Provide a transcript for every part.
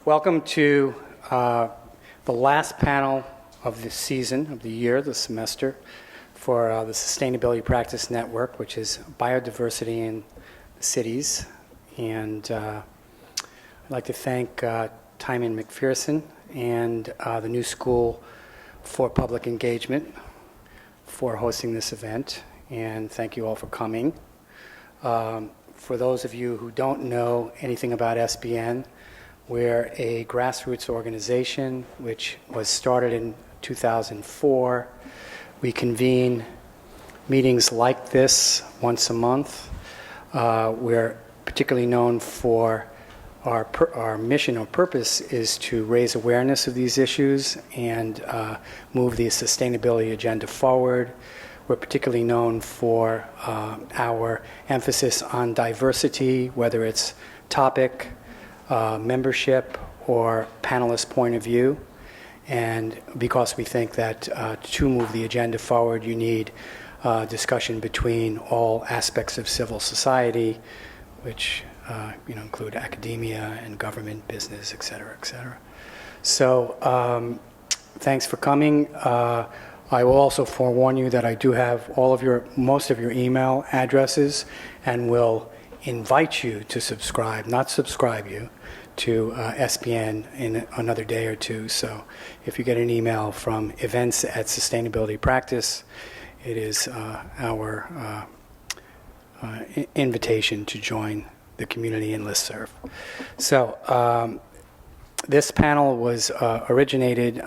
Welcome to the last panel of the season, of the year, the semester, for the Sustainability Practice Network, which is biodiversity in cities. And I'd like to thank Timon McPherson and the New School for Public Engagement for hosting this event. And thank you all for coming. For those of you who don't know anything about SBN, we're a grassroots organization which was started in 2004. We convene meetings like this once a month. We're particularly known for our mission or purpose is to raise awareness of these issues and move the sustainability agenda forward. We're particularly known for our emphasis on diversity, whether it's topic, membership, or panelist point of view. And because we think that to move the agenda forward, you need discussion between all aspects of civil society, which include academia and government, business, et cetera, et cetera. So thanks for coming. I will also forewarn you that I do have most of your email addresses, and will invite you to subscribe, not subscribe you, to SBN in another day or two. So if you get an email from events at Sustainability Practice, it is our invitation to join the community in listserv. So this panel was originated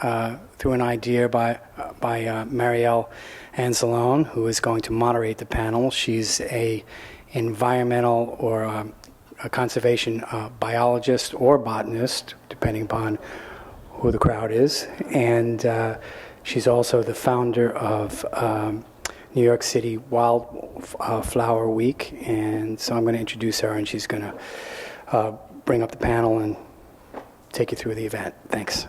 through an idea by Marielle Anzalone, who is going to moderate the panel. She's a environmental or a conservation biologist or botanist, depending upon who the crowd is. And she's also the founder of New York City Wildflower Week. And so I'm going to introduce her, and she's going to bring up the panel and take you through the event. Thanks.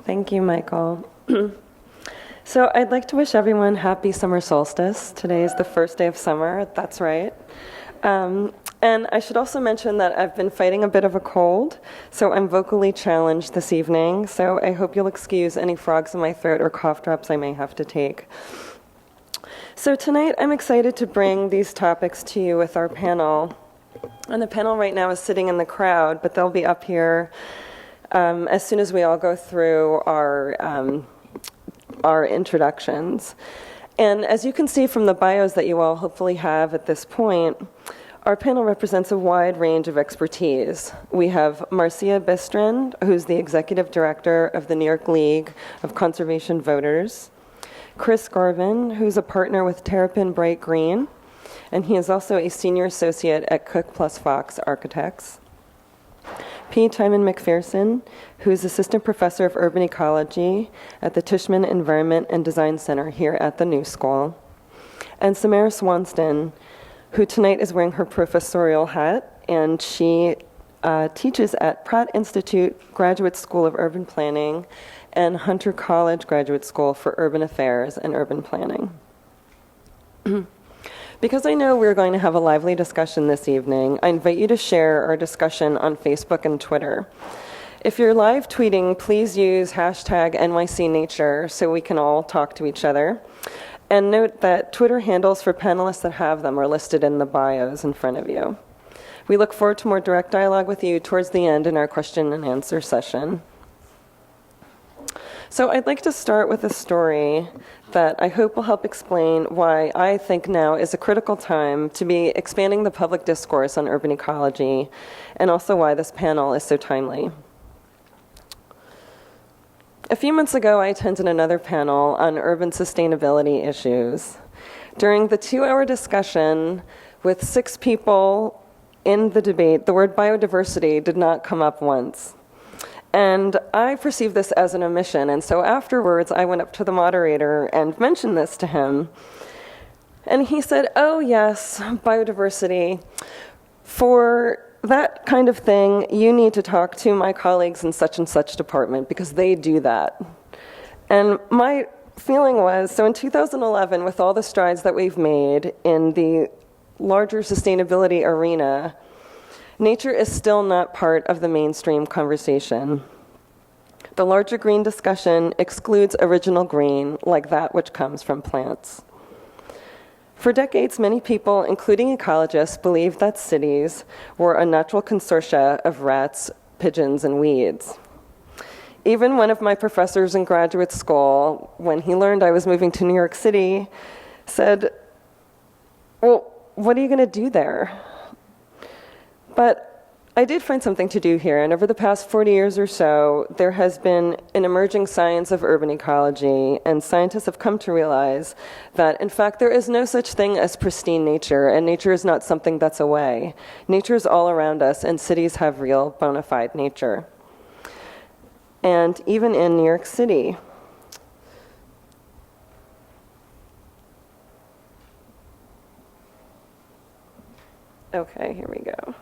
Thank you, Michael. So I'd like to wish everyone happy summer solstice. Today is the first day of summer, that's right. And I should also mention that I've been fighting a bit of a cold, so I'm vocally challenged this evening. So I hope you'll excuse any frogs in my throat or cough drops I may have to take. So tonight I'm excited to bring these topics to you with our panel. And the panel right now is sitting in the crowd, but they'll be up here as soon as we all go through our introductions. And as you can see from the bios that you all hopefully have at this point, our panel represents a wide range of expertise. We have Marcia Bistrand, who's the executive director of the New York League of Conservation Voters, Chris Garvin, who's a partner with Terrapin Bright Green, and he is also a senior associate at Cook plus Fox Architects, P. Timon McPherson, who is assistant professor of urban ecology at the Tishman Environment and Design Center here at the New School, and Samara Swanston, who tonight is wearing her professorial hat, and she teaches at Pratt Institute Graduate School of Urban Planning and Hunter College Graduate School for Urban Affairs and Urban Planning. Because I know we're going to have a lively discussion this evening, I invite you to share our discussion on Facebook and Twitter. If you're live tweeting, please use hashtag NYC Nature so we can all talk to each other. And note that Twitter handles for panelists that have them are listed in the bios in front of you. We look forward to more direct dialogue with you towards the end in our question and answer session. So I'd like to start with a story that I hope will help explain why I think now is a critical time to be expanding the public discourse on urban ecology, and also why this panel is so timely. A few months ago, I attended another panel on urban sustainability issues. During the 2-hour discussion with 6 people in the debate, the word biodiversity did not come up once. And I perceived this as an omission, and so afterwards I went up to the moderator and mentioned this to him. And he said, "Oh yes, biodiversity. For that kind of thing, you need to talk to my colleagues in such and such department because they do that." And my feeling was, so in 2011, with all the strides that we've made in the larger sustainability arena, nature is still not part of the mainstream conversation. The larger green discussion excludes original green, like that which comes from plants. For decades, many people, including ecologists, believed that cities were a natural consortia of rats, pigeons, and weeds. Even one of my professors in graduate school, when he learned I was moving to New York City, said, "Well, what are you going to do there?" But I did find something to do here, and over the past 40 years or so, there has been an emerging science of urban ecology, and scientists have come to realize that, in fact, there is no such thing as pristine nature, and nature is not something that's away. Nature is all around us, and cities have real bona fide nature. And even in New York City, okay, here we go.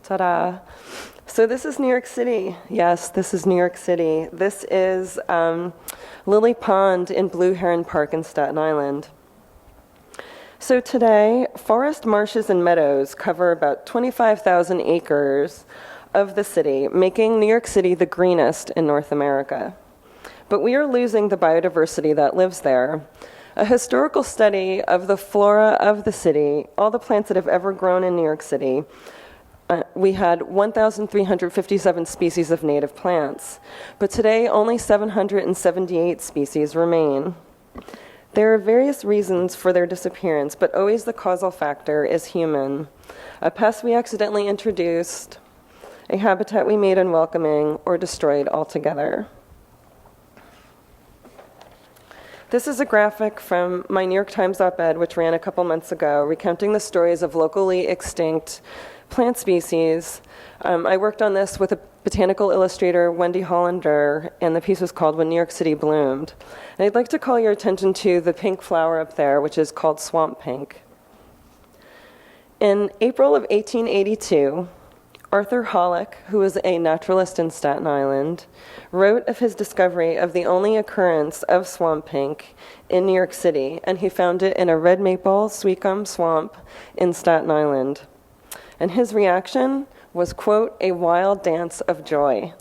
Ta-da. So this is New York City. Yes, this is New York City. This is Lily Pond in Blue Heron Park in Staten Island. So today, forest, marshes, and meadows cover about 25,000 acres of the city, making New York City the greenest in North America. But we are losing the biodiversity that lives there. A historical study of the flora of the city, all the plants that have ever grown in New York City, we had 1,357 species of native plants, but today only 778 species remain. There are various reasons for their disappearance, but always the causal factor is human. A pest we accidentally introduced, a habitat we made unwelcoming, or destroyed altogether. This is a graphic from my New York Times op-ed, which ran a couple months ago, recounting the stories of locally extinct plant species. I worked on this with a botanical illustrator, Wendy Hollander, and the piece was called When New York City Bloomed. And I'd like to call your attention to the pink flower up there, which is called swamp pink. In April of 1882, Arthur Hollick, who was a naturalist in Staten Island, wrote of his discovery of the only occurrence of swamp pink in New York City, and he found it in a red maple sweet gum swamp in Staten Island. And his reaction was, quote, "a wild dance of joy."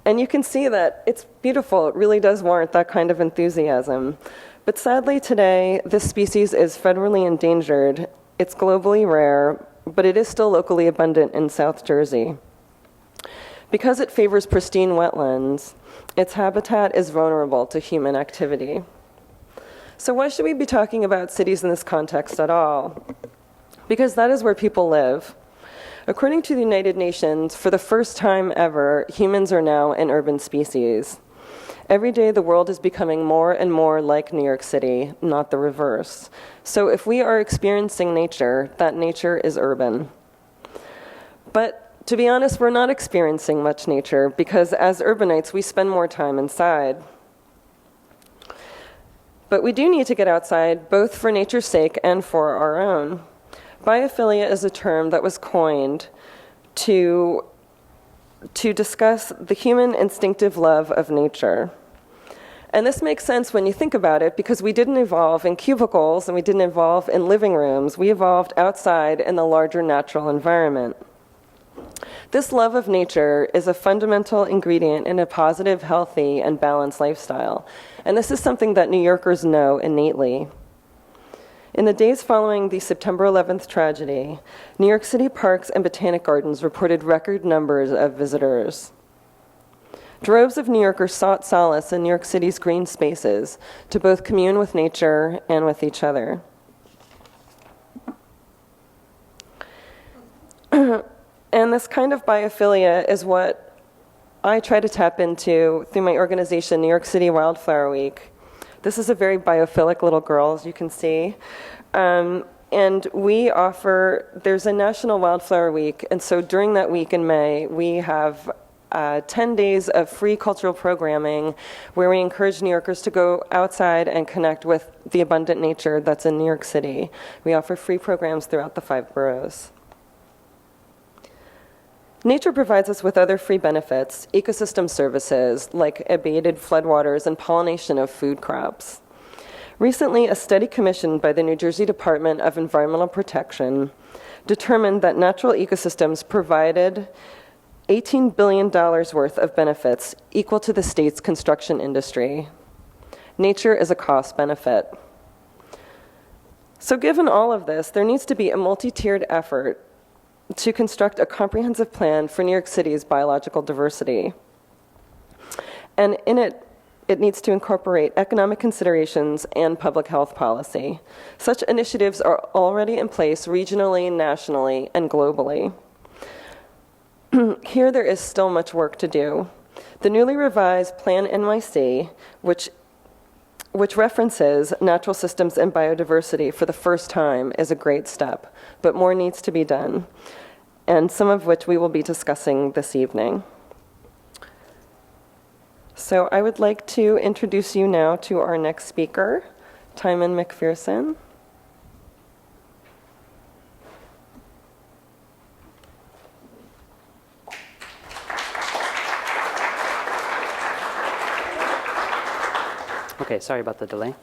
And you can see that it's beautiful. It really does warrant that kind of enthusiasm. But sadly today, this species is federally endangered. It's globally rare, but it is still locally abundant in South Jersey. Because it favors pristine wetlands, its habitat is vulnerable to human activity. So why should we be talking about cities in this context at all? Because that is where people live. According to the United Nations, for the first time ever, humans are now an urban species. Every day, the world is becoming more and more like New York City, not the reverse. So if we are experiencing nature, that nature is urban. But to be honest, we're not experiencing much nature because as urbanites, we spend more time inside. But we do need to get outside, both for nature's sake and for our own. Biophilia is a term that was coined to discuss the human instinctive love of nature. And this makes sense when you think about it because we didn't evolve in cubicles and we didn't evolve in living rooms. We evolved outside in the larger natural environment. This love of nature is a fundamental ingredient in a positive, healthy, and balanced lifestyle. And this is something that New Yorkers know innately. In the days following the September 11th tragedy, New York City parks and botanic gardens reported record numbers of visitors. Droves of New Yorkers sought solace in New York City's green spaces to both commune with nature and with each other. And this kind of biophilia is what I try to tap into through my organization, New York City Wildflower Week. This is a very biophilic little girl, as you can see. And we offer, there's a National Wildflower Week, and so during that week in May, we have 10 days of free cultural programming where we encourage New Yorkers to go outside and connect with the abundant nature that's in New York City. We offer free programs throughout the 5 boroughs. Nature provides us with other free benefits, ecosystem services like abated floodwaters and pollination of food crops. Recently, a study commissioned by the New Jersey Department of Environmental Protection determined that natural ecosystems provided $18 billion worth of benefits equal to the state's construction industry. Nature is a cost benefit. So given all of this, there needs to be a multi-tiered effort to construct a comprehensive plan for New York City's biological diversity. And in it, it needs to incorporate economic considerations and public health policy. Such initiatives are already in place regionally, nationally, and globally. Here there is still much work to do. The newly revised PlaNYC, which references natural systems and biodiversity for the first time, is a great step, but more needs to be done, and some of which we will be discussing this evening. So I would like to introduce you now to our next speaker, Timon McPherson. Okay, sorry about the delay.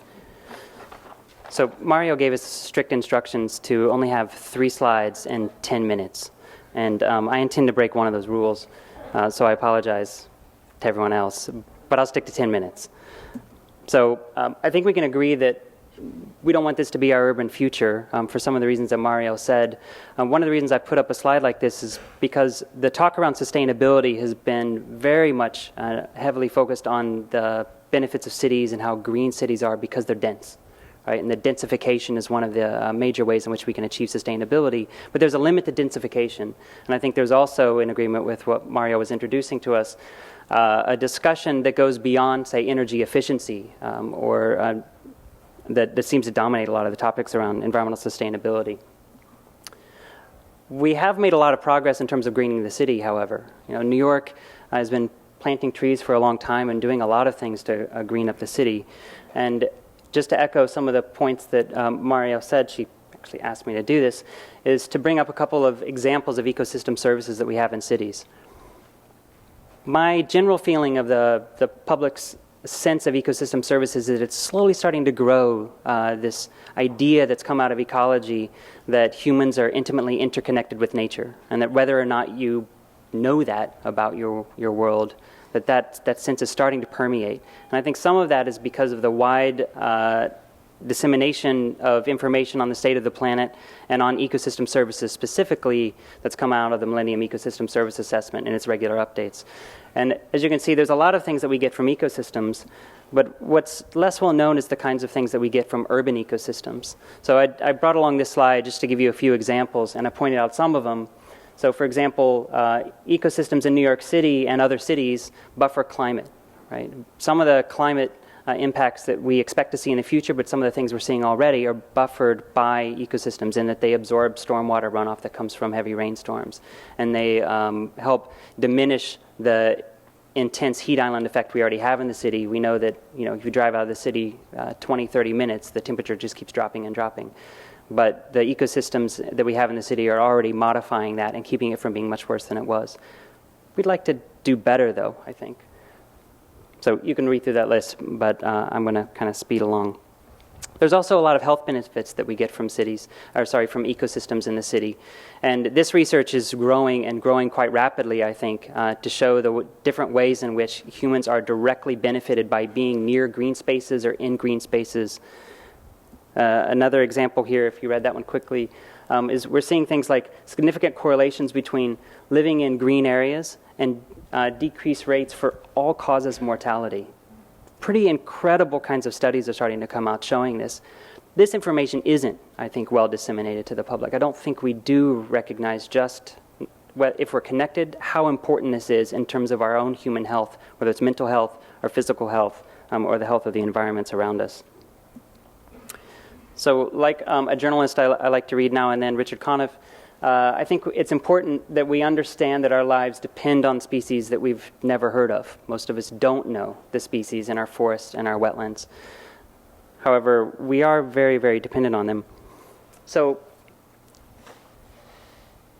So Mario gave us strict instructions to only have 3 slides and 10 minutes. And I intend to break one of those rules, so I apologize to everyone else, but I'll stick to 10 minutes. So I think we can agree that we don't want this to be our urban future for some of the reasons that Mario said. One of the reasons I put up a slide like this is because the talk around sustainability has been very much heavily focused on the benefits of cities and how green cities are because they're dense. Right? And the densification is one of the major ways in which we can achieve sustainability. But there's a limit to densification. And I think there's also, in agreement with what Mario was introducing to us, a discussion that goes beyond, say, energy efficiency, that seems to dominate a lot of the topics around environmental sustainability. We have made a lot of progress in terms of greening the city, however. New York has been planting trees for a long time and doing a lot of things to green up the city. And just to echo some of the points that Mario said, she actually asked me to do this, is to bring up a couple of examples of ecosystem services that we have in cities. My general feeling of the public's sense of ecosystem services is that it's slowly starting to grow, this idea that's come out of ecology that humans are intimately interconnected with nature, and that whether or not you know that about your world, that sense is starting to permeate. And I think some of that is because of the wide dissemination of information on the state of the planet and on ecosystem services specifically that's come out of the Millennium Ecosystem Service Assessment and its regular updates. And as you can see, there's a lot of things that we get from ecosystems, but what's less well known is the kinds of things that we get from urban ecosystems. So I brought along this slide just to give you a few examples, and I pointed out some of them. So for example, ecosystems in New York City and other cities buffer climate, right? Some of the climate impacts that we expect to see in the future, but some of the things we're seeing already are buffered by ecosystems in that they absorb stormwater runoff that comes from heavy rainstorms. And they help diminish the intense heat island effect we already have in the city. We know that if you drive out of the city 20, 30 minutes, the temperature just keeps dropping and dropping. But the ecosystems that we have in the city are already modifying that and keeping it from being much worse than it was. We'd like to do better, though, I think. So you can read through that list, but I'm going to kind of speed along. There's also a lot of health benefits that we get from from ecosystems in the city. And this research is growing and growing quite rapidly, I think, to show the different ways in which humans are directly benefited by being near green spaces or in green spaces. Another example here, if you read that one quickly, is we're seeing things like significant correlations between living in green areas and decreased rates for all causes of mortality. Pretty incredible kinds of studies are starting to come out showing this. This information isn't, I think, well disseminated to the public. I don't think we do recognize just, if we're connected, how important this is in terms of our own human health, whether it's mental health or physical health or the health of the environments around us. So like a journalist I like to read now and then, Richard Conniff, I think it's important that we understand that our lives depend on species that we've never heard of. Most of us don't know the species in our forests and our wetlands. However, we are very, very dependent on them. So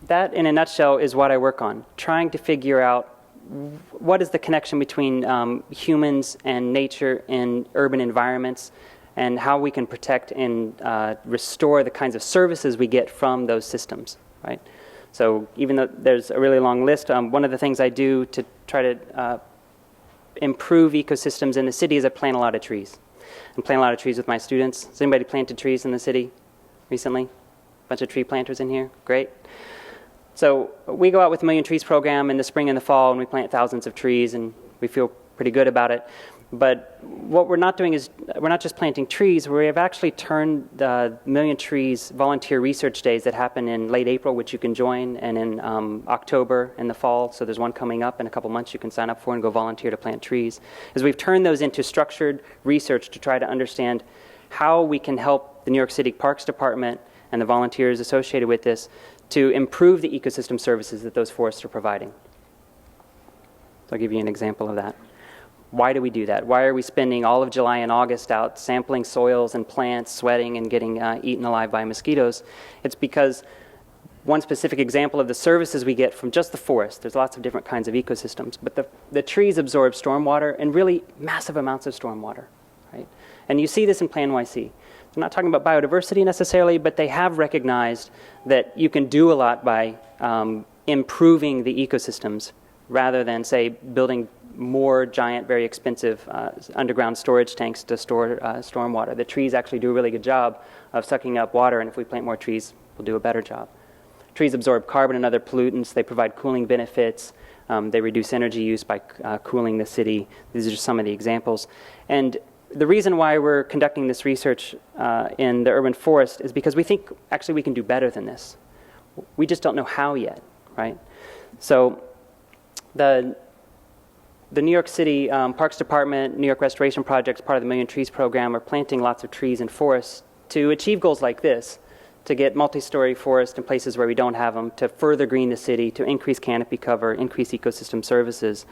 that, in a nutshell, is what I work on, trying to figure out what is the connection between humans and nature in urban environments, and how we can protect and restore the kinds of services we get from those systems, right? So even though there's a really long list, one of the things I do to try to improve ecosystems in the city is I plant a lot of trees. I plant a lot of trees with my students. Has anybody planted trees in the city recently? Bunch of tree planters in here? Great. So we go out with the Million Trees program in the spring and the fall, and we plant thousands of trees, and we feel pretty good about it. But what we're not doing is we're not just planting trees. We have actually turned the Million Trees volunteer research days that happen in late April, which you can join, and in October in the fall. So there's one coming up in a couple months you can sign up for and go volunteer to plant trees. As we've turned those into structured research to try to understand how we can help the New York City Parks Department and the volunteers associated with this to improve the ecosystem services that those forests are providing. So I'll give you an example of that. Why do we do that? Why are we spending all of July and August out sampling soils and plants, sweating and getting eaten alive by mosquitoes? It's because one specific example of the services we get from just the forest, there's lots of different kinds of ecosystems, but the trees absorb stormwater, and really massive amounts of stormwater, right? And you see this in PlaNYC. I'm not talking about biodiversity necessarily, but they have recognized that you can do a lot by improving the ecosystems rather than, say, building more giant, very expensive underground storage tanks to store stormwater. The trees actually do a really good job of sucking up water, and if we plant more trees, we'll do a better job. Trees absorb carbon and other pollutants. They provide cooling benefits. They reduce energy use by cooling the city. These are just some of the examples. And the reason why we're conducting this research in the urban forest is because we think actually we can do better than this. We just don't know how yet, right? So the New York City Parks Department, New York Restoration Project, part of the Million Trees program, are planting lots of trees and forests to achieve goals like this, to get multi-story forests in places where we don't have them, to further green the city, to increase canopy cover, increase ecosystem services.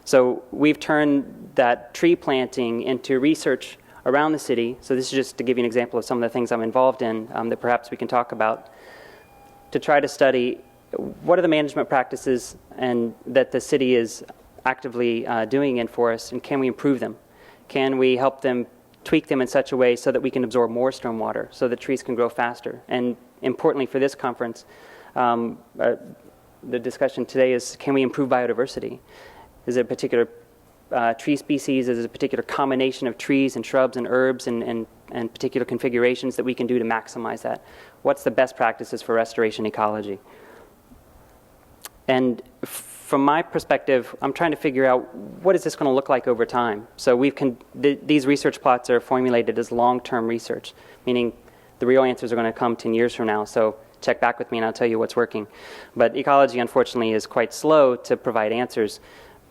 So we've turned that tree planting into research around the city. So this is just to give you an example of some of the things I'm involved in that perhaps we can talk about, to try to study what are the management practices and that the city is actively doing in forests, and can we improve them? Can we help them, tweak them in such a way so that we can absorb more stormwater, so that trees can grow faster? And importantly for this conference, the discussion today is, can we improve biodiversity? Is it a particular tree species? Is it a particular combination of trees and shrubs and herbs and particular configurations that we can do to maximize that? What's the best practices for restoration ecology? And from my perspective, I'm trying to figure out what is this going to look like over time. So these research plots are formulated as long-term research, meaning the real answers are going to come 10 years from now. So check back with me and I'll tell you what's working. But ecology, unfortunately, is quite slow to provide answers.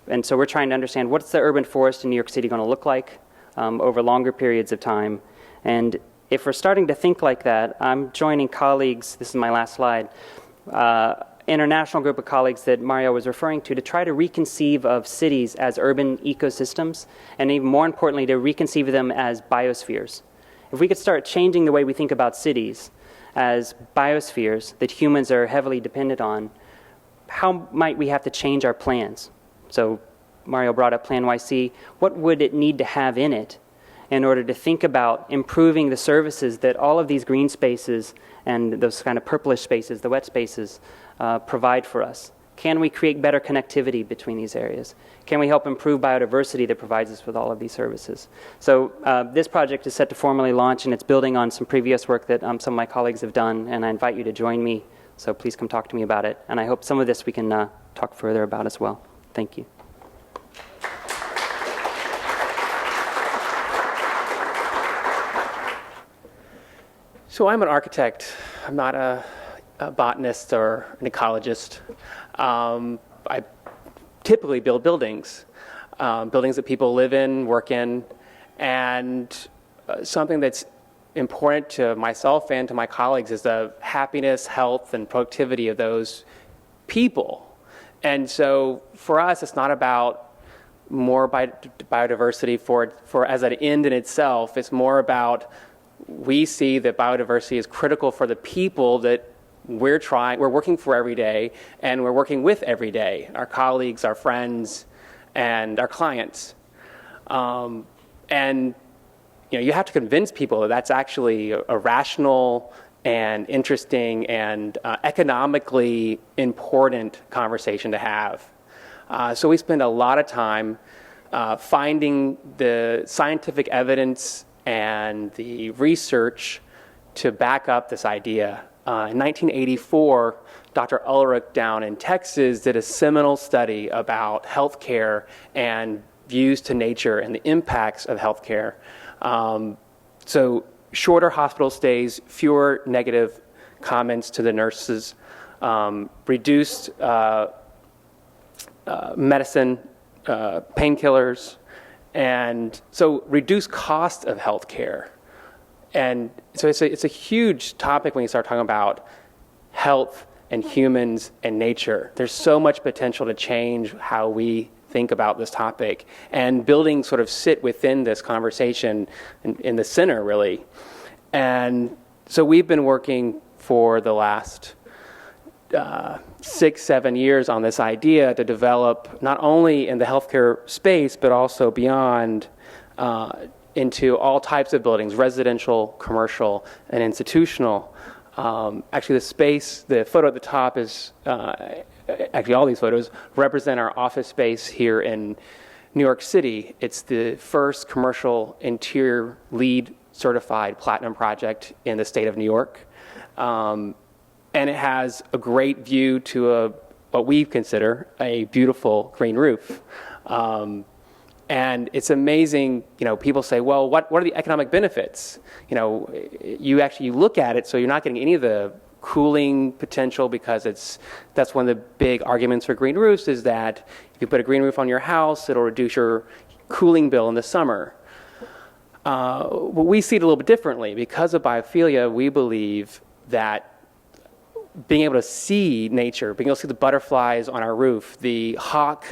And so we're trying to understand what's the urban forest in New York City going to look like over longer periods of time. And if we're starting to think like that, I'm joining colleagues, this is my last slide, international group of colleagues that Mario was referring to try to reconceive of cities as urban ecosystems, and even more importantly, to reconceive them as biospheres. If we could start changing the way we think about cities as biospheres that humans are heavily dependent on, how might we have to change our plans? So Mario brought up PlaNYC. What would it need to have in it in order to think about improving the services that all of these green spaces and those kind of purplish spaces, the wet spaces, provide for us? Can we create better connectivity between these areas? Can we help improve biodiversity that provides us with all of these services? So this project is set to formally launch, and it's building on some previous work that some of my colleagues have done, and I invite you to join me. So please come talk to me about it. And I hope some of this we can talk further about as well. Thank you. So I'm an architect. I'm not a botanist or an ecologist. I typically build buildings, buildings that people live in, work in, and something that's important to myself and to my colleagues is the happiness, health, and productivity of those people. And so for us, it's not about more biodiversity for as an end in itself. It's more about, we see that biodiversity is critical for the people that we're working for every day, and we're working with every day, our colleagues, our friends, and our clients. And you have to convince people that that's actually a rational and interesting and economically important conversation to have. So we spend a lot of time finding the scientific evidence and the research to back up this idea. In 1984, Dr. Ulrich down in Texas did a seminal study about healthcare and views to nature and the impacts of healthcare. So shorter hospital stays, fewer negative comments to the nurses, reduced medicine, painkillers, and so reduced cost of healthcare. And so it's a huge topic when you start talking about health and humans and nature. There's so much potential to change how we think about this topic, and buildings sort of sit within this conversation in the center, really. And so we've been working for the last 6-7 years on this idea to develop, not only in the healthcare space, but also beyond, into all types of buildings, residential, commercial, and institutional. Actually, the photo at the top is, actually all these photos represent our office space here in New York City. It's the first commercial interior LEED certified platinum project in the state of New York. And it has a great view to what we consider a beautiful green roof. And it's amazing, people say, well, what are the economic benefits? You look at it, so you're not getting any of the cooling potential, because that's one of the big arguments for green roofs, is that if you put a green roof on your house, it'll reduce your cooling bill in the summer. But we see it a little bit differently. Because of biophilia, we believe that being able to see nature, being able to see the butterflies on our roof, the hawk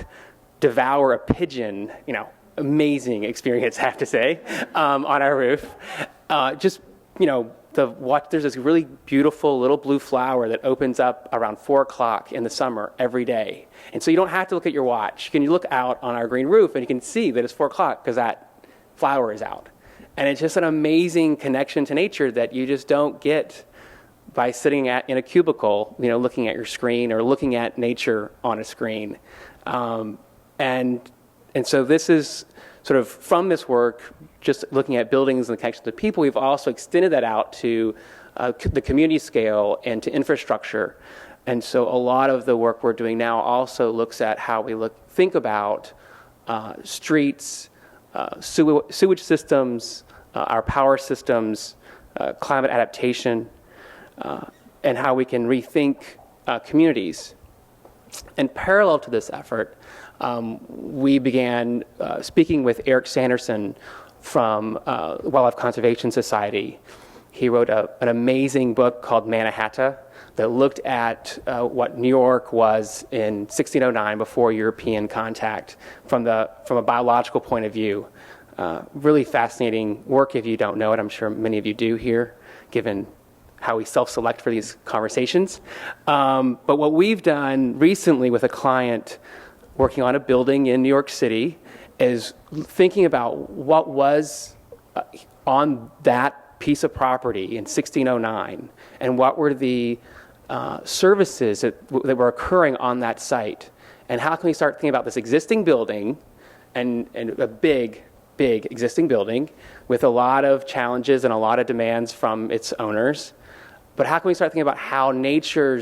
devour a pigeon, amazing experience, I have to say, on our roof. There's this really beautiful little blue flower that opens up around 4 o'clock in the summer every day. And so you don't have to look at your watch. You can look out on our green roof and you can see that it's 4 o'clock because that flower is out. And it's just an amazing connection to nature that you just don't get by sitting in a cubicle, looking at your screen or looking at nature on a screen. And so this is sort of from this work, just looking at buildings and the connection to people, we've also extended that out to the community scale and to infrastructure. And so a lot of the work we're doing now also looks at how we think about streets, sewage systems, our power systems, climate adaptation, and how we can rethink communities. And parallel to this effort, we began speaking with Eric Sanderson from Wildlife Conservation Society. He wrote an amazing book called Mannahatta that looked at what New York was in 1609 before European contact from a biological point of view. Really fascinating work if you don't know it. I'm sure many of you do here, given how we self-select for these conversations. But what we've done recently with a client working on a building in New York City is thinking about what was on that piece of property in 1609 and what were the services that were occurring on that site, and how can we start thinking about this existing building and a big existing building with a lot of challenges and a lot of demands from its owners. But how can we start thinking about how nature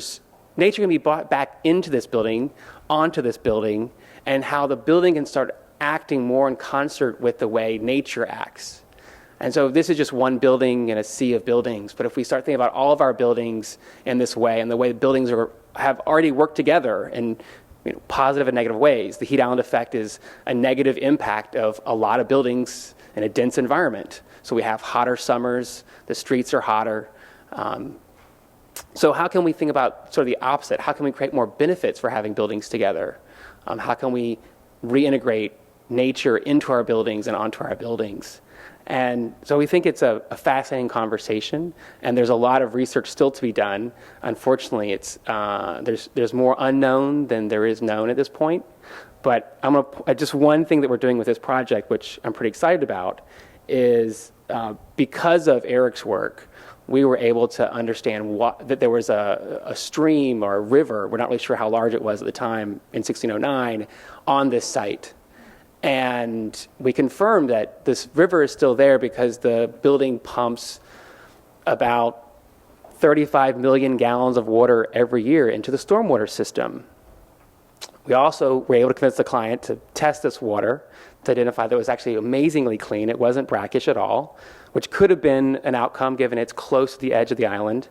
can be brought back into this building, onto this building, and how the building can start acting more in concert with the way nature acts. And so this is just one building in a sea of buildings. But if we start thinking about all of our buildings in this way, and the way the buildings have already worked together in positive and negative ways, the heat island effect is a negative impact of a lot of buildings in a dense environment. So we have hotter summers, the streets are hotter. So how can we think about sort of the opposite? How can we create more benefits for having buildings together? How can we reintegrate nature into our buildings and onto our buildings? And so we think it's a fascinating conversation, and there's a lot of research still to be done. Unfortunately, there's more unknown than there is known at this point. But just one thing that we're doing with this project, which I'm pretty excited about, is because of Eric's work, we were able to understand that there was a stream or a river, we're not really sure how large it was at the time, in 1609, on this site. And we confirmed that this river is still there because the building pumps about 35 million gallons of water every year into the stormwater system. We also were able to convince the client to test this water to identify that it was actually amazingly clean. It wasn't brackish at all, which could have been an outcome given it's close to the edge of the island.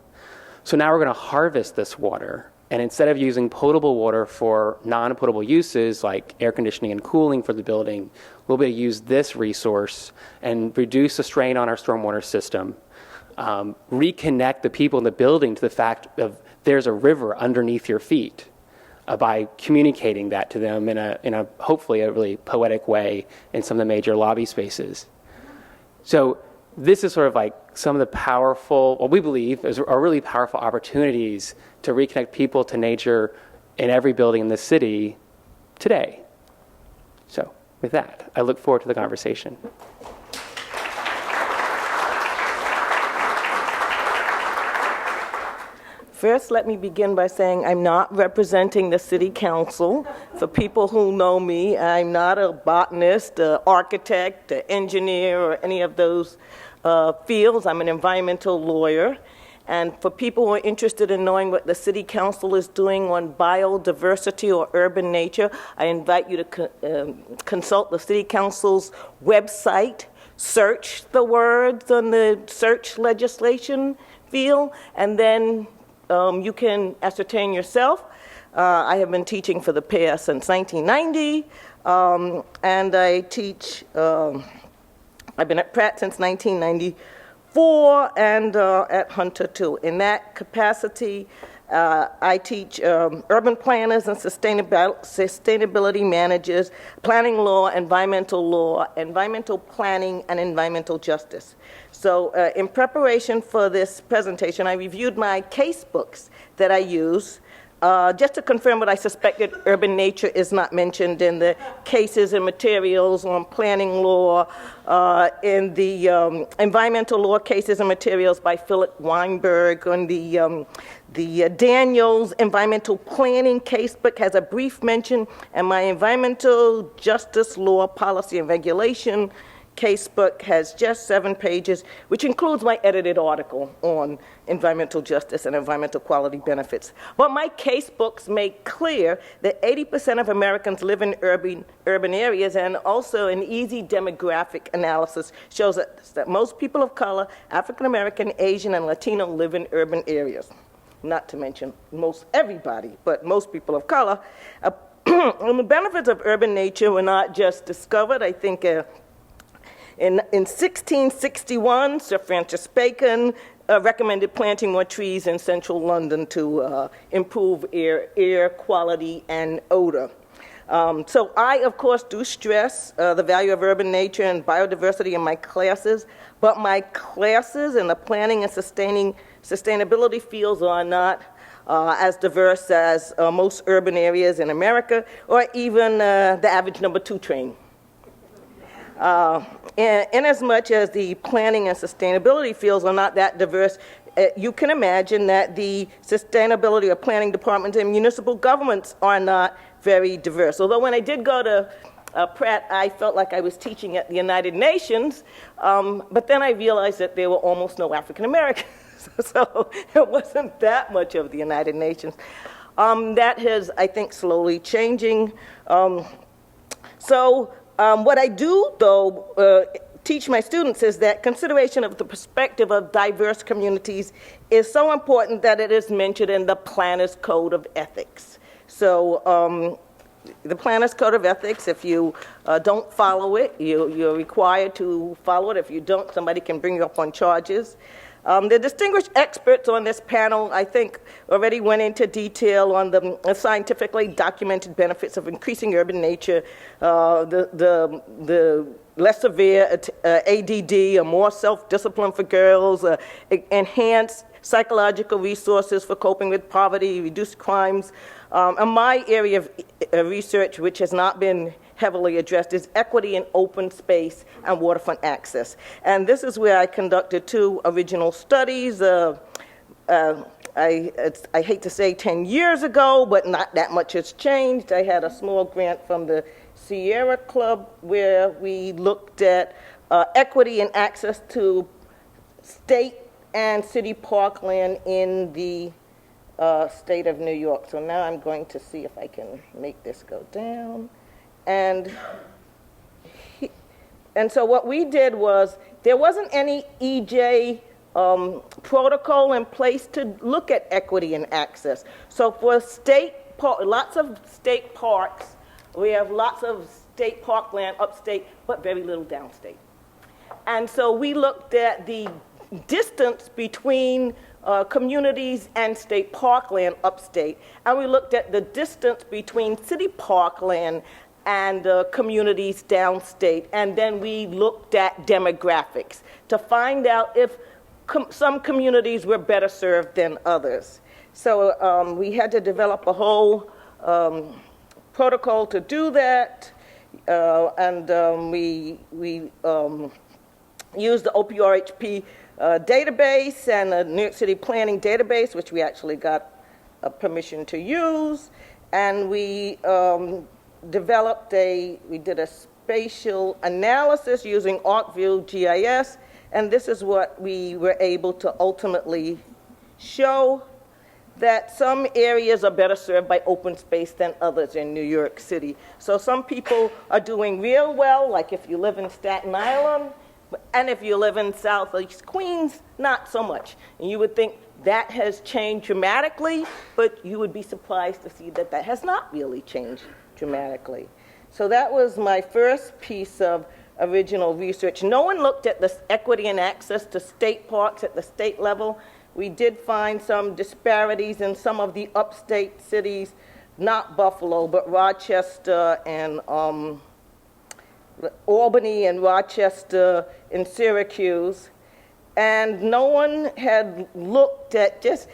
So now we're going to harvest this water. And instead of using potable water for non-potable uses like air conditioning and cooling for the building, we'll be able to use this resource and reduce the strain on our stormwater system, reconnect the people in the building to the fact of there's a river underneath your feet by communicating that to them in a hopefully a really poetic way in some of the major lobby spaces. So this is sort of like some of the powerful, what we believe are really powerful opportunities to reconnect people to nature in every building in the city today. So with that, I look forward to the conversation. First, let me begin by saying I'm not representing the city council. For people who know me, I'm not a botanist, an architect, an engineer, or any of those fields. I'm an environmental lawyer. And for people who are interested in knowing what the city council is doing on biodiversity or urban nature, I invite you to consult the city council's website, search the words on the search legislation field, and then you can ascertain yourself. I have been teaching for the past since 1990, and I teach, I've been at Pratt since 1994, and at Hunter too. In that capacity, I teach urban planners and sustainability managers, planning law, environmental planning, and environmental justice. So in preparation for this presentation, I reviewed my casebooks that I use just to confirm what I suspected. Urban nature is not mentioned in the cases and materials on planning law, in the environmental law cases and materials by Philip Weinberg, on the Daniels environmental planning casebook has a brief mention, and my environmental justice law policy and regulation casebook has just 7 pages, which includes my edited article on environmental justice and environmental quality benefits. But my casebooks make clear that 80% of Americans live in urban areas, and also an easy demographic analysis shows that most people of color, African American, Asian, and Latino live in urban areas. Not to mention most everybody, but most people of color. And the benefits of urban nature were not just discovered, I think, in 1661, Sir Francis Bacon recommended planting more trees in central London to improve air quality and odor. So I, of course, do stress the value of urban nature and biodiversity in my classes, but my classes in the planning and sustainability fields are not as diverse as most urban areas in America, or even the average number 2 train. In as much as the planning and sustainability fields are not that diverse, you can imagine that the sustainability or planning departments and municipal governments are not very diverse. Although when I did go to Pratt, I felt like I was teaching at the United Nations, but then I realized that there were almost no African Americans, so it wasn't that much of the United Nations. That is, I think, slowly changing. What I do, though, teach my students is that consideration of the perspective of diverse communities is so important that it is mentioned in the Planner's Code of Ethics. So the Planner's Code of Ethics, if you don't follow it, you're required to follow it. If you don't, somebody can bring you up on charges. The distinguished experts on this panel, I think, already went into detail on the scientifically documented benefits of increasing urban nature, the less severe ADD, a more self-discipline for girls, enhanced psychological resources for coping with poverty, reduced crimes. And my area of research, which has not been heavily addressed, is equity in open space and waterfront access. And this is where I conducted 2 original studies. I hate to say 10 years ago, but not that much has changed. I had a small grant from the Sierra Club where we looked at equity and access to state and city parkland in the state of New York. So now I'm going to see if I can make this go down. And so what we did was, there wasn't any EJ protocol in place to look at equity and access. So for lots of state parks, we have lots of state parkland upstate, but very little downstate. And so we looked at the distance between communities and state parkland upstate, and we looked at the distance between city parkland and communities downstate, and then we looked at demographics to find out if some communities were better served than others. So we had to develop a whole protocol to do that, and we used the OPRHP database and the New York City planning database, which we actually got permission to use, and we we did a spatial analysis using ArcView GIS, and this is what we were able to ultimately show, that some areas are better served by open space than others in New York City. So some people are doing real well, like if you live in Staten Island, and if you live in Southeast Queens, not so much. And you would think that has changed dramatically, but you would be surprised to see that that has not really changed dramatically. So that was my first piece of original research. No one looked at the equity and access to state parks at the state level. We did find some disparities in some of the upstate cities, not Buffalo, but Rochester and Albany and Rochester and Syracuse. And no one had looked at just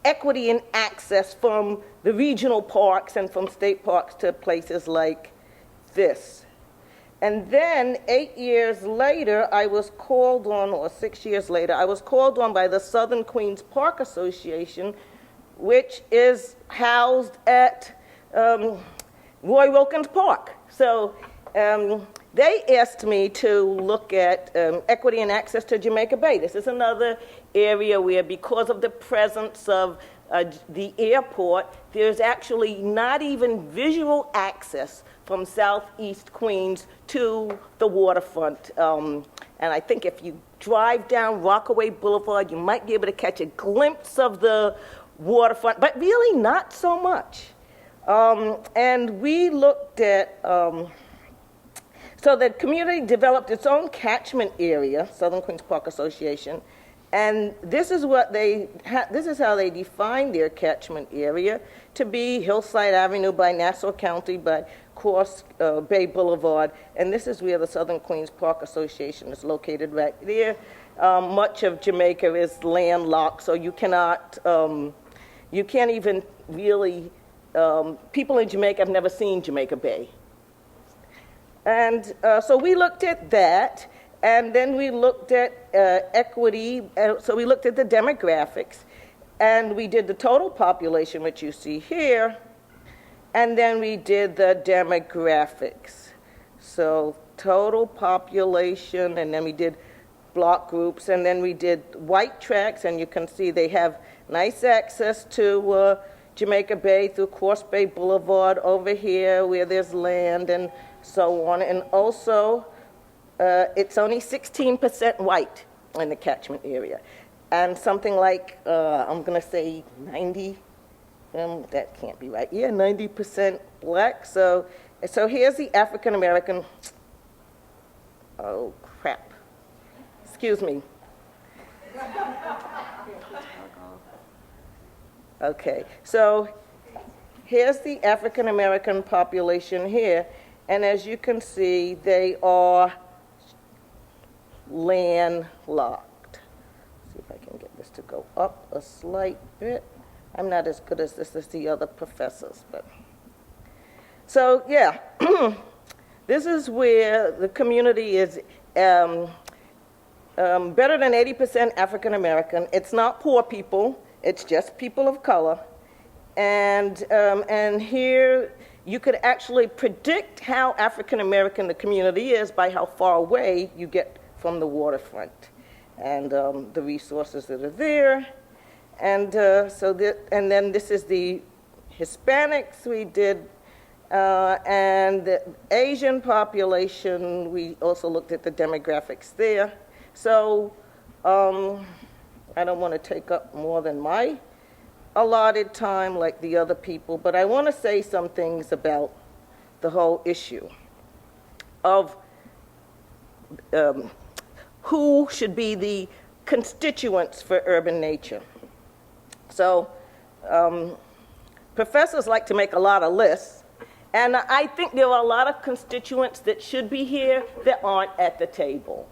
equity and access from the regional parks and from state parks to places like this. And then 8 years later, I was called on, or 6 years later, I was called on by the Southern Queens Park Association, which is housed at Roy Wilkins Park. So they asked me to look at equity and access to Jamaica Bay. This is another area where, because of the presence of the airport, there's actually not even visual access from Southeast Queens to the waterfront. And I think if you drive down Rockaway Boulevard, you might be able to catch a glimpse of the waterfront, but really not so much. And we looked at, so the community developed its own catchment area, Southern Queens Park Association, and this is how they defined their catchment area to be Hillside Avenue by Nassau County, by Cross Bay Boulevard, and this is where the Southern Queens Park Association is located right there. Much of Jamaica is landlocked, so you can't even really, people in Jamaica have never seen Jamaica Bay. And so we looked at that, and then we looked at equity, so we looked at the demographics, and we did the total population, which you see here, and then we did the demographics. So total population, and then we did block groups, and then we did white tracts, and you can see they have nice access to Jamaica Bay through Cross Bay Boulevard over here where there's land and so on. And also, it's only 16% white in the catchment area. And something like, I'm going to say 90, that can't be right. Yeah, 90% black. So here's the African American, oh crap, excuse me. Okay, so here's the African American population here, and as you can see, they are landlocked. See if I can get this to go up a slight bit. I'm not as good as this as the other professors, but so yeah, this is where the community is better than 80% African American. It's not poor people. It's just people of color. And here you could actually predict how African American the community is by how far away you get from the waterfront and the resources that are there. And and then this is the Hispanics we did, and the Asian population, we also looked at the demographics there. So I don't want to take up more than my allotted time like the other people, but I want to say some things about the whole issue of who should be the constituents for urban nature. So professors like to make a lot of lists, and I think there are a lot of constituents that should be here that aren't at the table.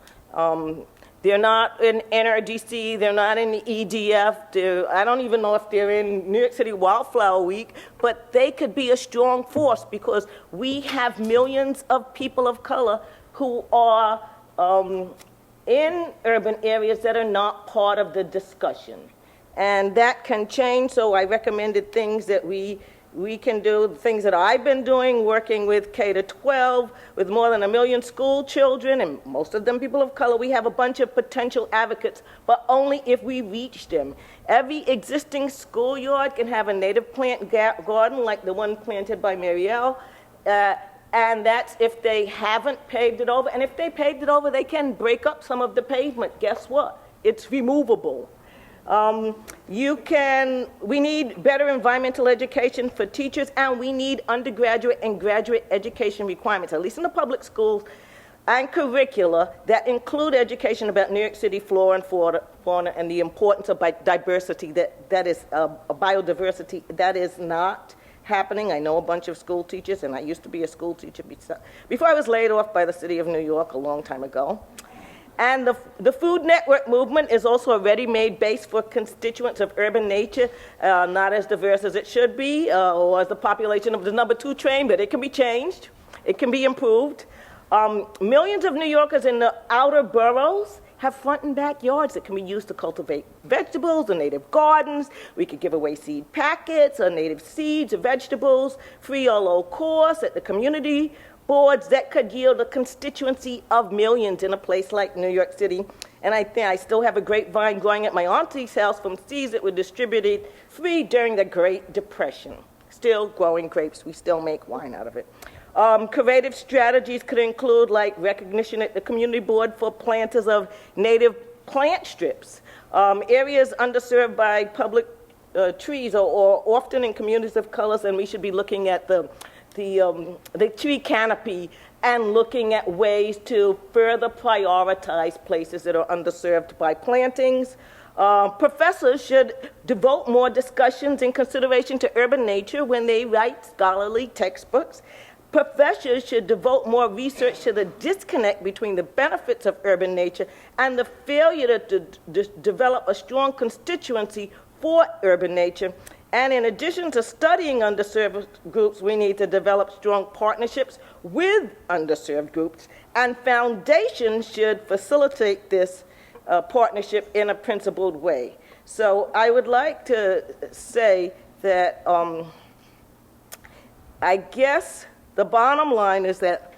They're not in NRDC, they're not in the EDF, I don't even know if they're in New York City Wildflower Week, but they could be a strong force because we have millions of people of color who are in urban areas that are not part of the discussion. And that can change, so I recommended things that we can do, things that I've been doing, working with K-12, with more than 1 million school children, and most of them people of color. We have a bunch of potential advocates, but only if we reach them. Every existing schoolyard can have a native plant garden like the one planted by Marielle, and that's if they haven't paved it over. And if they paved it over, they can break up some of the pavement. Guess what? It's removable. We need better environmental education for teachers, and we need undergraduate and graduate education requirements, at least in the public schools, and curricula that include education about New York City flora and fauna and the importance of diversity, that is biodiversity. That is not happening. I know a bunch of school teachers, and I used to be a school teacher before I was laid off by the city of New York a long time ago. And the Food Network movement is also a ready-made base for constituents of urban nature, not as diverse as it should be, or as the population of the number 2 train, but it can be changed. It can be improved. Millions of New Yorkers in the outer boroughs have front and backyards that can be used to cultivate vegetables or native gardens. We could give away seed packets or native seeds or vegetables, free or low cost at the community boards that could yield a constituency of millions in a place like New York City. And I think I still have a grapevine growing at my auntie's house from seeds that were distributed free during the Great Depression. Still growing grapes. We still make wine out of it. Creative strategies could include like recognition at the community board for planters of native plant strips. Areas underserved by public trees or often in communities of colors, and we should be looking at the tree canopy and looking at ways to further prioritize places that are underserved by plantings. Professors should devote more discussions and consideration to urban nature when they write scholarly textbooks. Professors should devote more research to the disconnect between the benefits of urban nature and the failure to develop a strong constituency for urban nature. And in addition to studying underserved groups, we need to develop strong partnerships with underserved groups, and foundations should facilitate this partnership in a principled way. So I would like to say that I guess the bottom line is that,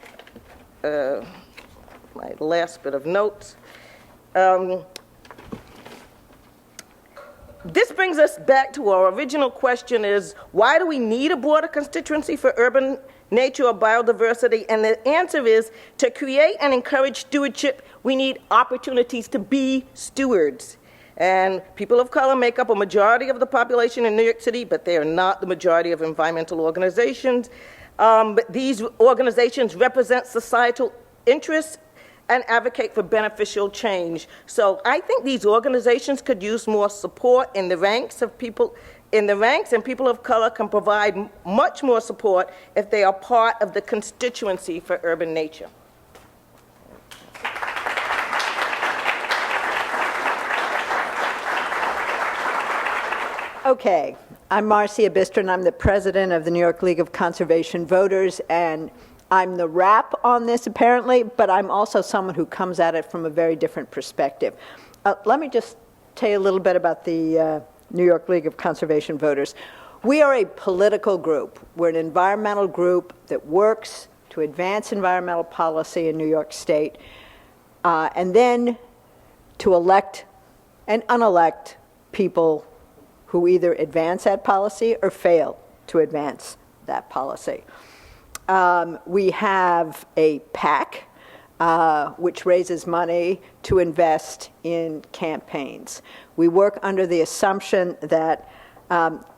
my last bit of notes, this brings us back to our original question is, why do we need a border constituency for urban nature or biodiversity? And the answer is, to create and encourage stewardship, we need opportunities to be stewards. And people of color make up a majority of the population in New York City, but they are not the majority of environmental organizations. But these organizations represent societal interests and advocate for beneficial change. So I think these organizations could use more support in the ranks of people and people of color can provide much more support if they are part of the constituency for urban nature. Okay, I'm Marcia Bistron. I'm the president of the New York League of Conservation Voters, and I'm the rap on this apparently, but I'm also someone who comes at it from a very different perspective. Let me just tell you a little bit about the New York League of Conservation Voters. We are a political group. We're an environmental group that works to advance environmental policy in New York State, and then to elect and unelect people who either advance that policy or fail to advance that policy. We have a PAC, which raises money to invest in campaigns. We work under the assumption that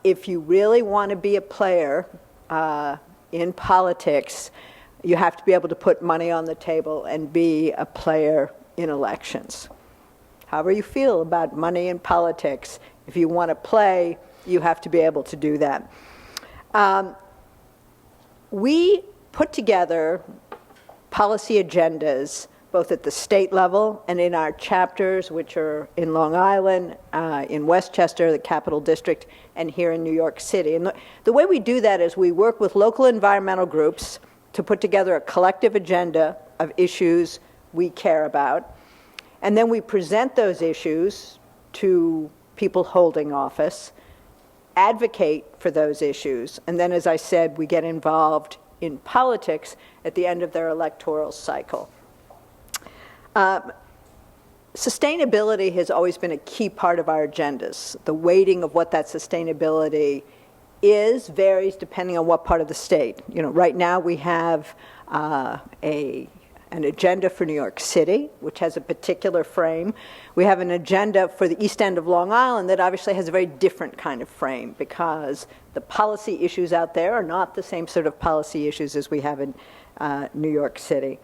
if you really want to be a player in politics, you have to be able to put money on the table and be a player in elections. However you feel about money in politics, if you want to play, you have to be able to do that. We put together policy agendas both at the state level and in our chapters, which are in Long Island, in Westchester, the Capital District, and here in New York City. And the way we do that is we work with local environmental groups to put together a collective agenda of issues we care about. And then we present those issues to people holding office, advocate for those issues, and then, as I said, we get involved in politics at the end of their electoral cycle. Sustainability has always been a key part of our agendas. The weighting of what that sustainability is varies depending on what part of the state. You know, right now we have an agenda for New York City, which has a particular frame. We have an agenda for the East End of Long Island that obviously has a very different kind of frame because the policy issues out there are not the same sort of policy issues as we have in New York City.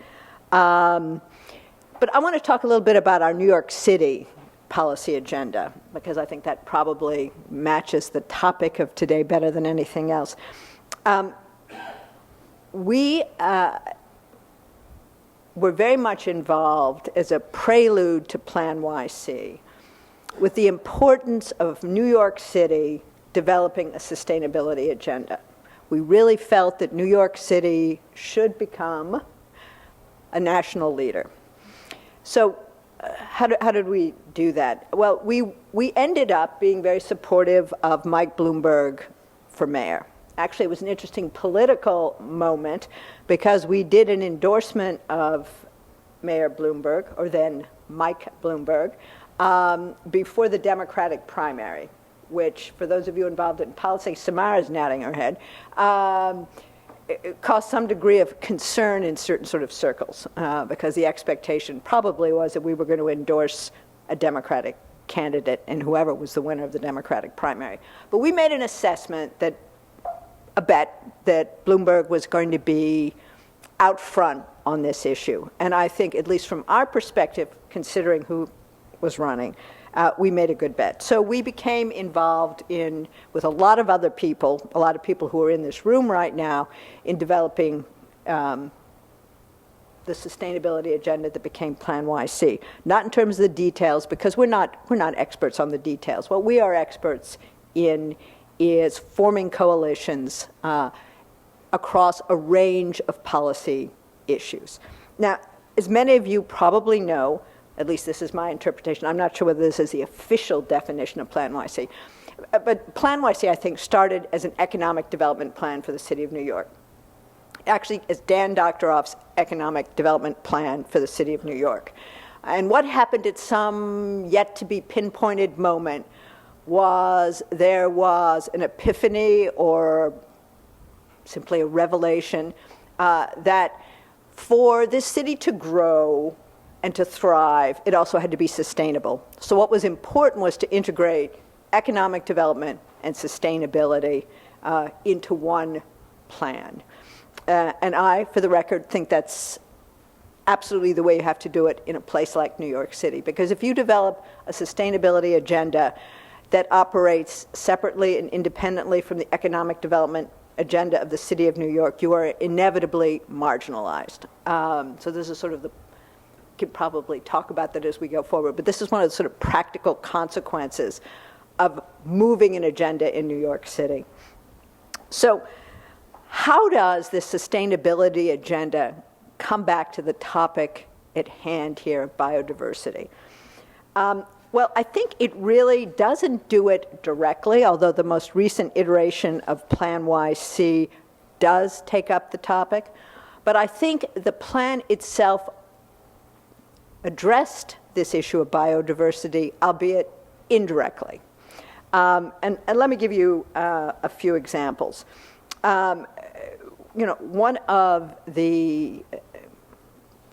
But I want to talk a little bit about our New York City policy agenda because I think that probably matches the topic of today better than anything else. We're very much involved as a prelude to PlaNYC with the importance of New York City developing a sustainability agenda. We really felt that New York City should become a national leader. So how did we do that? Well, we ended up being very supportive of Mike Bloomberg for mayor. Actually, it was an interesting political moment because we did an endorsement of Mayor Bloomberg, or then Mike Bloomberg, before the Democratic primary, which, for those of you involved in politics, Samara's nodding her head, it caused some degree of concern in certain sort of circles because the expectation probably was that we were going to endorse a Democratic candidate and whoever was the winner of the Democratic primary. But we made an assessment that a bet that Bloomberg was going to be out front on this issue. And I think, at least from our perspective, considering who was running, we made a good bet. So we became involved with a lot of other people, a lot of people who are in this room right now, in developing the sustainability agenda that became PlaNYC. Not in terms of the details, because we're not experts on the details. What we are experts in is forming coalitions across a range of policy issues. Now, as many of you probably know, at least this is my interpretation, I'm not sure whether this is the official definition of PlaNYC, but PlaNYC, I think, started as an economic development plan for the city of New York. Actually, as Dan Doctoroff's economic development plan for the city of New York. And what happened at some yet-to-be pinpointed moment was there was an epiphany or simply a revelation that for this city to grow and to thrive, it also had to be sustainable. So what was important was to integrate economic development and sustainability into one plan. And I, for the record, think that's absolutely the way you have to do it in a place like New York City. Because if you develop a sustainability agenda that operates separately and independently from the economic development agenda of the city of New York, you are inevitably marginalized. So this is sort of could probably talk about that as we go forward, but this is one of the sort of practical consequences of moving an agenda in New York City. So how does this sustainability agenda come back to the topic at hand here, biodiversity? Well, I think it really doesn't do it directly, although the most recent iteration of PlaNYC does take up the topic. But I think the plan itself addressed this issue of biodiversity, albeit indirectly. And let me give you a few examples. One of the,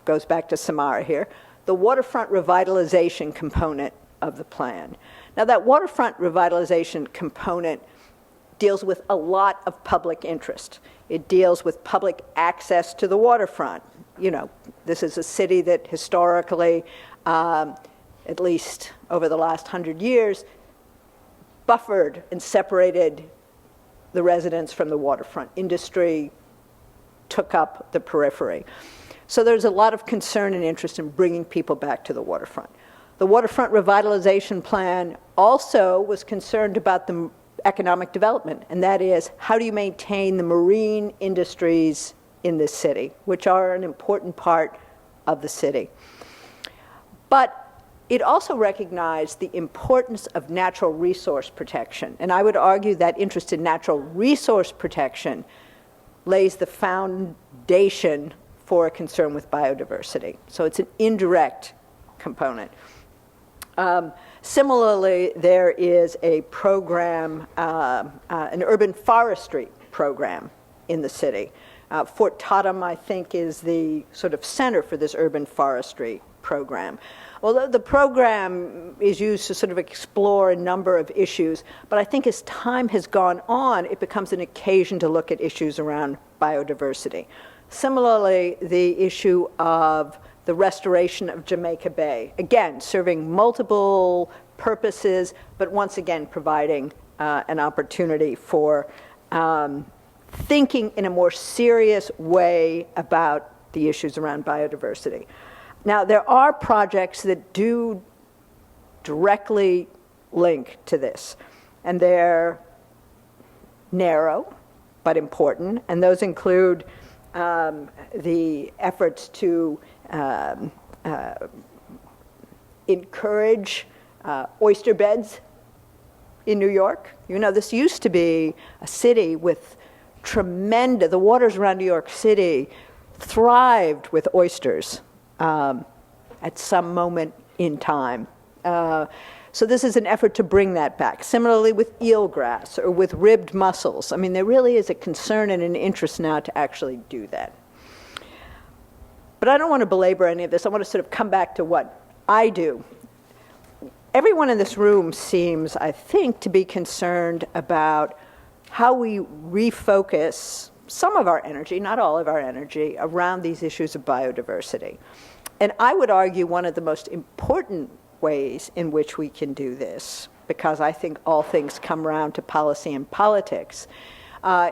goes back to Samara here, the waterfront revitalization component of the plan. Now, that waterfront revitalization component deals with a lot of public interest. It deals with public access to the waterfront. This is a city that historically, at least over the last 100 years, buffered and separated the residents from the waterfront. Industry took up the periphery. So there's a lot of concern and interest in bringing people back to the waterfront. The waterfront revitalization plan also was concerned about the economic development, and that is, how do you maintain the marine industries in this city, which are an important part of the city. But it also recognized the importance of natural resource protection, and I would argue that interest in natural resource protection lays the foundation for a concern with biodiversity. So it's an indirect component. Similarly, there is a program, an urban forestry program in the city. Fort Totem, I think, is the sort of center for this urban forestry program. Although the program is used to sort of explore a number of issues, but I think as time has gone on, it becomes an occasion to look at issues around biodiversity. Similarly, the issue of the restoration of Jamaica Bay, again, serving multiple purposes, but once again providing an opportunity for thinking in a more serious way about the issues around biodiversity. Now, there are projects that do directly link to this, and they're narrow but important, and those include the efforts to encourage oyster beds in New York. This used to be a city with tremendous, the waters around New York City thrived with oysters at some moment in time. So this is an effort to bring that back. Similarly with eelgrass or with ribbed mussels. I mean, there really is a concern and an interest now to actually do that. But I don't want to belabor any of this. I want to sort of come back to what I do. Everyone in this room seems, I think, to be concerned about how we refocus some of our energy, not all of our energy, around these issues of biodiversity. And I would argue one of the most important ways in which we can do this, because I think all things come around to policy and politics,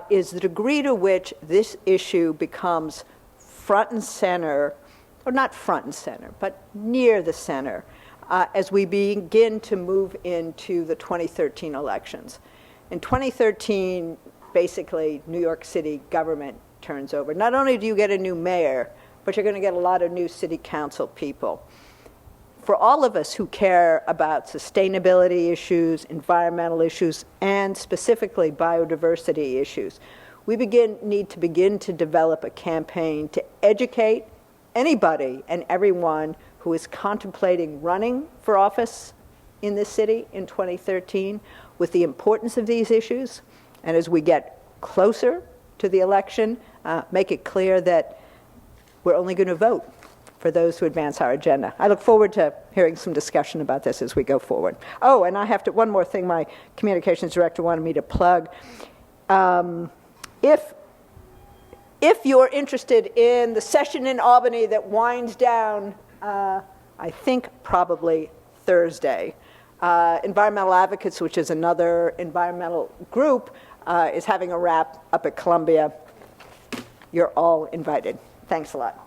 is the degree to which this issue becomes front and center, or not front and center, but near the center, as we begin to move into the 2013 elections. In 2013, basically, New York City government turns over. Not only do you get a new mayor, but you're going to get a lot of new city council people. For all of us who care about sustainability issues, environmental issues, and specifically biodiversity issues, we need to begin to develop a campaign to educate anybody and everyone who is contemplating running for office in this city in 2013 with the importance of these issues. And as we get closer to the election, make it clear that we're only going to vote for those who advance our agenda. I look forward to hearing some discussion about this as we go forward. Oh, and I have to, one more thing my communications director wanted me to plug. If if you're interested in the session in Albany that winds down, I think probably Thursday, Environmental Advocates, which is another environmental group, is having a wrap up at Columbia. You're all invited. Thanks a lot.